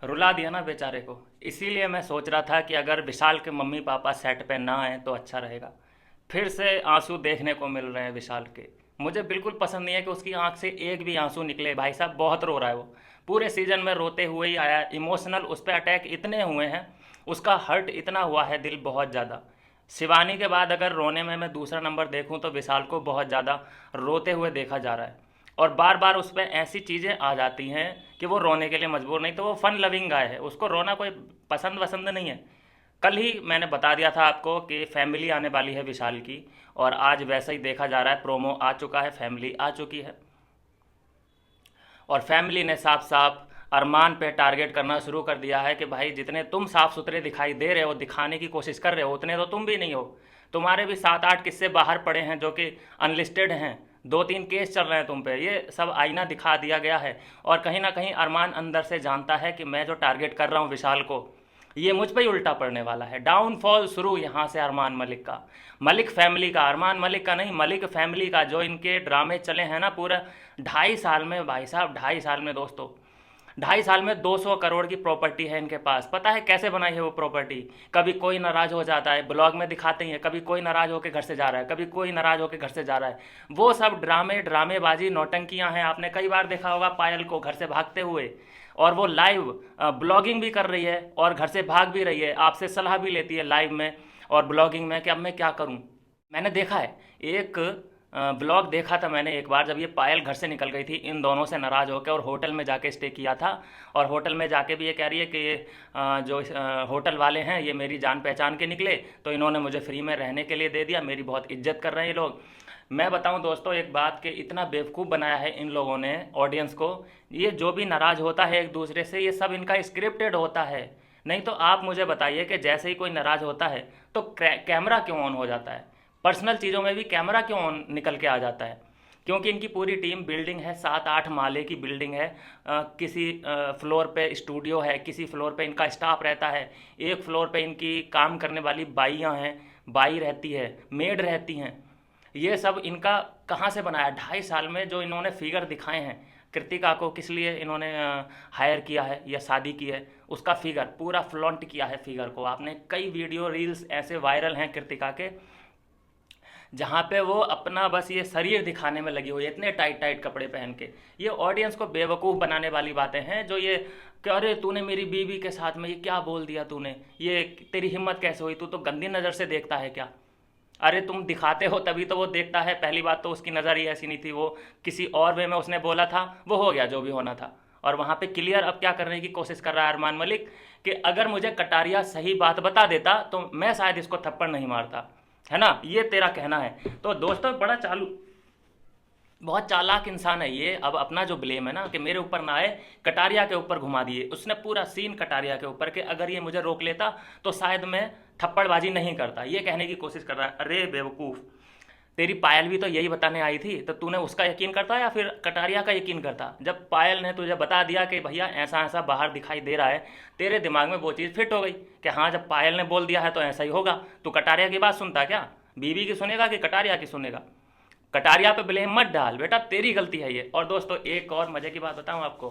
रुला दिया ना बेचारे को। इसीलिए मैं सोच रहा था कि अगर विशाल के मम्मी पापा सेट पे ना आए तो अच्छा रहेगा। फिर से आंसू देखने को मिल रहे हैं विशाल के। मुझे बिल्कुल पसंद नहीं है कि उसकी आंख से एक भी आंसू निकले। भाई साहब बहुत रो रहा है वो। पूरे सीजन में रोते हुए ही आया। इमोशनल उस पर अटैक इतने हुए हैं, उसका हर्ट इतना हुआ है दिल बहुत ज़्यादा। शिवानी के बाद अगर रोने में मैं दूसरा नंबर देखूं तो विशाल को बहुत ज़्यादा रोते हुए देखा जा रहा है। और बार बार उस पर ऐसी चीज़ें आ जाती हैं कि वो रोने के लिए मजबूर। नहीं तो वो फन लविंग गाय है, उसको रोना कोई पसंद वसंद नहीं है। कल ही मैंने बता दिया था आपको कि फैमिली आने वाली है विशाल की, और आज वैसा ही देखा जा रहा है। प्रोमो आ चुका है, फैमिली आ चुकी है। और फैमिली ने साफ साफ अरमान पे टारगेट करना शुरू कर दिया है कि भाई जितने तुम साफ सुथरे दिखाई दे रहे हो, दिखाने की कोशिश कर रहे हो, उतने तो तुम भी नहीं हो। तुम्हारे भी 7-8 किस्से बाहर पड़े हैं जो कि अनलिस्टेड हैं। 2-3 केस चल रहे हैं तुम पे। ये सब आईना दिखा दिया गया है। और कहीं ना कहीं अरमान अंदर से जानता है कि मैं जो टारगेट कर रहा हूँ विशाल को, ये मुझ पर ही उल्टा पड़ने वाला है। डाउनफॉल शुरू यहाँ से अरमान मलिक का, मलिक फैमिली का, अरमान मलिक का नहीं, मलिक फैमिली का। जो इनके ड्रामे चले हैं ना पूरा 2.5 साल में, भाई साहब 2.5 साल में दोस्तों, 2.5 साल में 200 करोड़ की प्रॉपर्टी है इनके पास। पता है कैसे बनाई है वो प्रॉपर्टी? कभी कोई नाराज हो जाता है, ब्लॉग में दिखाते ही है, कभी कोई नाराज होकर घर से जा रहा है, कभी कोई नाराज होकर घर से जा रहा है। वो सब ड्रामे, ड्रामेबाजी, नौटंकियां हैं। आपने कई बार देखा होगा पायल को घर से भागते हुए। और वो लाइव ब्लॉगिंग भी कर रही है और घर से भाग भी रही है, आपसे सलाह भी लेती है लाइव में और ब्लॉगिंग में कि अब मैं क्या करूं। मैंने देखा है एक ब्लॉग देखा था मैंने एक बार, जब ये पायल घर से निकल गई थी इन दोनों से नाराज़ होकर, और होटल में जाके स्टे किया था। और होटल में जाके भी ये कह रही है कि ये जो होटल वाले हैं ये मेरी जान पहचान के निकले, तो इन्होंने मुझे फ्री में रहने के लिए दे दिया, मेरी बहुत इज्जत कर रहे हैं ये लोग। मैं बताऊं दोस्तों एक बात, कि इतना बेवकूफ़ बनाया है इन लोगों ने ऑडियंस को। ये जो भी नाराज़ होता है एक दूसरे से, ये सब इनका स्क्रिप्टेड होता है। नहीं तो आप मुझे बताइए कि जैसे ही कोई नाराज़ होता है तो कैमरा क्यों ऑन हो जाता है? पर्सनल चीज़ों में भी कैमरा क्यों ऑन निकल के आ जाता है? क्योंकि इनकी पूरी टीम, बिल्डिंग है 7-8 माले की बिल्डिंग है। किसी फ्लोर पे स्टूडियो है, किसी फ्लोर पे इनका स्टाफ रहता है, एक फ्लोर पे इनकी काम करने वाली बाइयाँ हैं, बाई रहती है, मेड रहती हैं। ये सब इनका कहाँ से बनाया? 2.5 साल में जो इन्होंने फिगर दिखाए हैं, कृतिका को किस लिए इन्होंने हायर किया है या शादी की है, उसका फिगर पूरा फ्लॉन्ट किया है। फिगर को आपने कई वीडियो रील्स ऐसे वायरल हैं कृतिका के, जहाँ पे वो अपना बस ये शरीर दिखाने में लगी हुई है, इतने टाइट टाइट कपड़े पहन के। ये ऑडियंस को बेवकूफ़ बनाने वाली बातें हैं जो ये कि अरे तूने मेरी बीवी के साथ में ये क्या बोल दिया तूने, ये तेरी हिम्मत कैसे हुई, तू तो गंदी नज़र से देखता है क्या? अरे तुम दिखाते हो तभी तो वो देखता है। पहली बात तो उसकी नज़र ही ऐसी नहीं थी, वो किसी और वे में उसने बोला था, वो हो गया जो भी होना था। और वहाँ पे क्लियर अब क्या करने की कोशिश कर रहा है अरमान मलिक, कि अगर मुझे कटारिया सही बात बता देता तो मैं शायद इसको थप्पड़ नहीं मारता, है ना? ये तेरा कहना है। तो दोस्तों बड़ा चालू, बहुत चालाक इंसान है ये। अब अपना जो ब्लेम है ना कि मेरे ऊपर ना आए, कटारिया के ऊपर घुमा दिए। उसने पूरा सीन कटारिया के ऊपर, कि अगर ये मुझे रोक लेता तो शायद मैं थप्पड़बाजी नहीं करता, ये कहने की कोशिश कर रहा है। अरे बेवकूफ़, तेरी पायल भी तो यही बताने आई थी, तो तूने उसका यकीन करता या फिर कटारिया का यकीन करता? जब पायल ने तुझे बता दिया कि भैया ऐसा ऐसा बाहर दिखाई दे रहा है, तेरे दिमाग में वो चीज़ फिट हो गई कि हाँ जब पायल ने बोल दिया है तो ऐसा ही होगा। तू कटारिया की बात सुनता क्या? बीवी की सुनेगा कि कटारिया की सुनेगा? कटारिया पे ब्लेम मत डाल बेटा, तेरी गलती है ये। और दोस्तों एक और मजे की बात बताऊं आपको,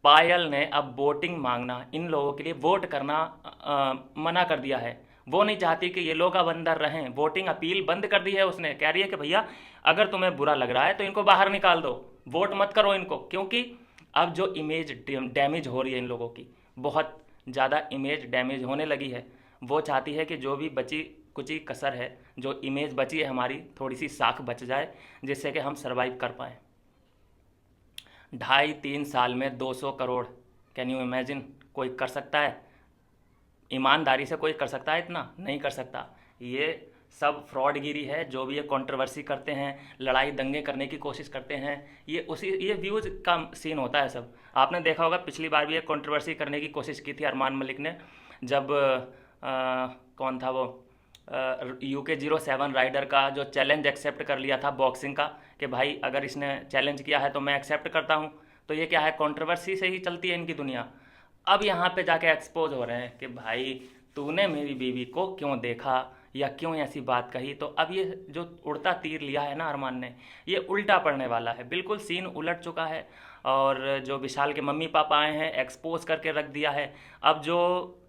पायल ने अब वोटिंग मांगना, इन लोगों के लिए वोट करना मना कर दिया है। वो नहीं चाहती कि ये लोग अब अंदर रहें। वोटिंग अपील बंद कर दी है उसने। कह रही है कि भैया अगर तुम्हें बुरा लग रहा है तो इनको बाहर निकाल दो, वोट मत करो इनको। क्योंकि अब जो इमेज डैमेज हो रही है इन लोगों की, बहुत ज़्यादा इमेज डैमेज होने लगी है। वो चाहती है कि जो भी बची कुची कसर है, जो इमेज बची है हमारी, थोड़ी सी साख बच जाए जिससे कि हम सरवाइव कर पाएँ। 2.5-3 साल में 200 करोड़, कैन यू इमेजिन? कोई कर सकता है? ईमानदारी से कोई कर सकता है इतना? नहीं कर सकता। ये सब फ्रॉडगिरी है। जो भी ये कंट्रोवर्सी करते हैं, लड़ाई दंगे करने की कोशिश करते हैं, ये व्यूज़ का सीन होता है सब। आपने देखा होगा पिछली बार भी ये कंट्रोवर्सी करने की कोशिश की थी अरमान मलिक ने, जब कौन था वो, UK07 राइडर का जो चैलेंज एक्सेप्ट कर लिया था बॉक्सिंग का, कि भाई अगर इसने चैलेंज किया है तो मैं एक्सेप्ट करता हूँ। तो ये क्या है, कंट्रोवर्सी से ही चलती है इनकी दुनिया। अब यहाँ पे जाके एक्सपोज हो रहे हैं कि भाई तूने मेरी बीवी को क्यों देखा या क्यों ऐसी बात कही। तो अब ये जो उड़ता तीर लिया है ना अरमान ने, ये उल्टा पड़ने वाला है। बिल्कुल सीन उलट चुका है। और जो विशाल के मम्मी पापा आए हैं एक्सपोज करके रख दिया है। अब जो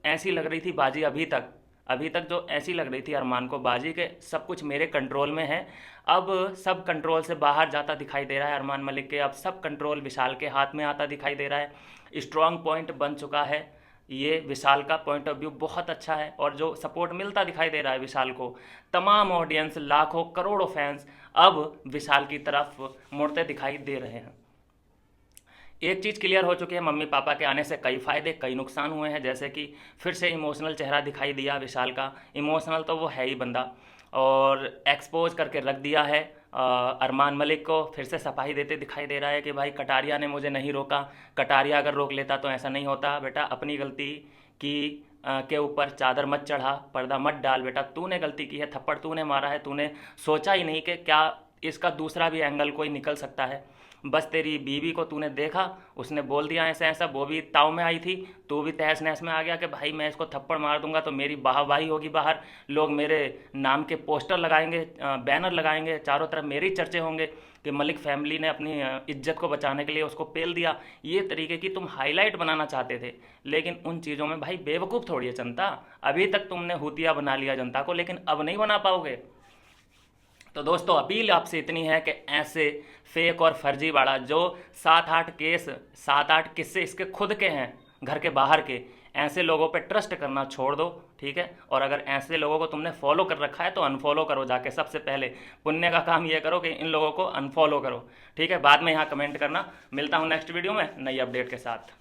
ऐसी लग रही थी बाजी अभी तक जो ऐसी लग रही थी अरमान को बाजी के सब कुछ मेरे कंट्रोल में है, अब सब कंट्रोल से बाहर जाता दिखाई दे रहा है अरमान मलिक के। अब सब कंट्रोल विशाल के हाथ में आता दिखाई दे रहा है। स्ट्रॉन्ग पॉइंट बन चुका है ये। विशाल का पॉइंट ऑफ व्यू बहुत अच्छा है और जो सपोर्ट मिलता दिखाई दे रहा है विशाल को, तमाम ऑडियंस, लाखों करोड़ों फैंस अब विशाल की तरफ मुड़ते दिखाई दे रहे हैं। एक चीज़ क्लियर हो चुकी है, मम्मी पापा के आने से कई फ़ायदे कई नुकसान हुए हैं। जैसे कि फिर से इमोशनल चेहरा दिखाई दिया विशाल का। इमोशनल तो वो है ही बंदा, और एक्सपोज करके रख दिया है अरमान मलिक को। फिर से सफाई देते दिखाई दे रहा है कि भाई कटारिया ने मुझे नहीं रोका, कटारिया अगर रोक लेता तो ऐसा नहीं होता। बेटा अपनी गलती की के ऊपर चादर मत चढ़ा, पर्दा मत डाल। बेटा तूने गलती की है, थप्पड़ तूने मारा है, तूने सोचा ही नहीं कि क्या इसका दूसरा भी एंगल कोई निकल सकता है। बस तेरी बीवी को तूने देखा, उसने बोल दिया ऐसा ऐसा, वो भी ताव में आई थी, तू भी तहस नहस में आ गया कि भाई मैं इसको थप्पड़ मार दूंगा तो मेरी वाहवाही होगी, बाहर लोग मेरे नाम के पोस्टर लगाएंगे, बैनर लगाएंगे, चारों तरफ मेरे ही चर्चे होंगे कि मलिक फैमिली ने अपनी इज्जत को बचाने के लिए उसको पेल दिया। ये तरीके की तुम हाईलाइट बनाना चाहते थे, लेकिन उन चीज़ों में भाई बेवकूफ़ थोड़ी है जनता। अभी तक तुमने हुतिया बना लिया जनता को, लेकिन अब नहीं बना पाओगे। तो दोस्तों अपील आपसे इतनी है कि ऐसे फेक और फर्जीवाड़ा जो 7-8 किस्से इसके खुद के हैं, घर के बाहर के, ऐसे लोगों पे ट्रस्ट करना छोड़ दो, ठीक है। और अगर ऐसे लोगों को तुमने फॉलो कर रखा है तो अनफॉलो करो जाके। सबसे पहले पुण्य का काम ये करो कि इन लोगों को अनफॉलो करो, ठीक है। बाद में यहाँ कमेंट करना। मिलता हूँ नेक्स्ट वीडियो में नई अपडेट के साथ।